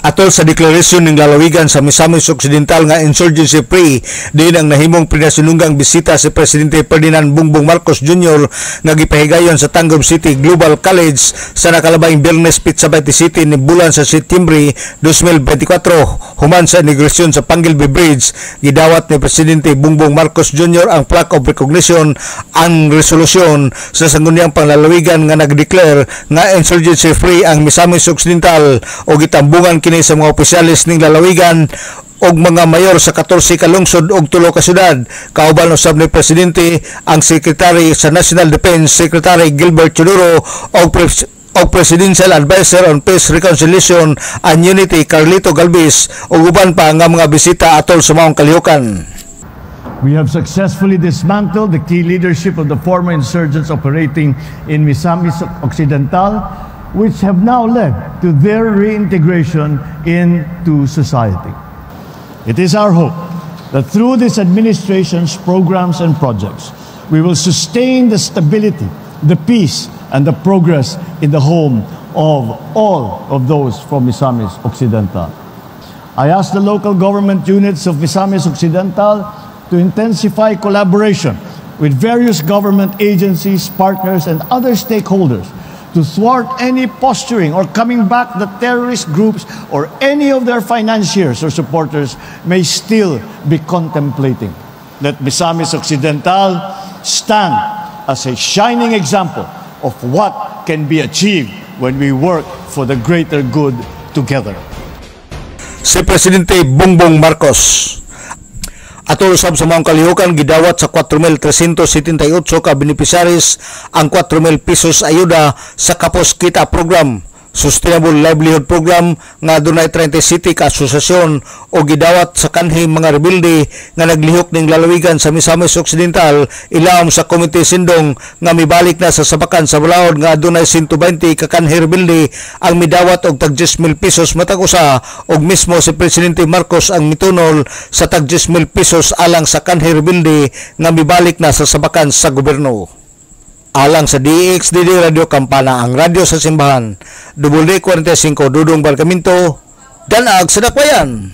Atol sa deklarasyon ng lalawigan sa Misamis Occidental nga insurgency free, din ang nahimong pinasununggang bisita si Presidente Ferdinand Bongbong Marcos Jr. nga gipahigayon sa Tangum City Global College sa nakalabaing Biyernes pitsa 27 ni bulan sa Setyembre 2024 human sa inaugurasyon sa Panggilby Bridge. Gidawat ni Presidente Bongbong Marcos Jr. ang plaque of recognition ang resolusyon sa sangguniang panglalawigan nga nagdeclare nga insurgency free ang Misamis Occidental o gitambungan sa mga opisyalis ning lalawigan og mga mayor sa 14 ka lungsod og 3 ka syudad. Kauban usab ni Presidente ang Secretary sa National Defense Secretary Gilbert Chodoro og Presidential Advisor on Peace, Reconciliation and Unity Carlito Galvez ug uban pa nga mga bisita atol sa maong kalihukan. We have successfully dismantled the key leadership of the former insurgents operating in Misamis Occidental, which have now led to their reintegration into society. It is our hope that through this administration's programs and projects, we will sustain the stability, the peace, and the progress in the home of all of those from Misamis Occidental. I ask the local government units of Misamis Occidental to intensify collaboration with various government agencies, partners, and other stakeholders to thwart any posturing or coming back that terrorist groups or any of their financiers or supporters may still be contemplating. Let Misamis Occidental stand as a shining example of what can be achieved when we work for the greater good together. Si Presidente Bongbong Marcos atol usab sa maong kalihukan, gidawat sa 4,378 ka beneficiaries ang 4,000 pesos ayuda sa Kapos Kita Program, Sustainable Livelihood Program nga dunay 30 city ka asosasyon o gidawat sa kanhi mga rebelde nga naglihok ning lalawigan sa Misamis Occidental ilawom sa Komite Sindong nga mibalik na sa sabakan sa balaod nga dunay 120 ka kanhi rebelde ang midawat og tag 10,000 pesos matag usa og mismo si Presidente Marcos ang mitunol sa tag 10,000 pesos alang sa kanhi rebelde nga mibalik na sa sabakan sa gobyerno. Alang sa DXDD Radio Kampana, ang radyo sa simbahan, WD45 Dudong Barcaminto, Danag sa Dakbayan.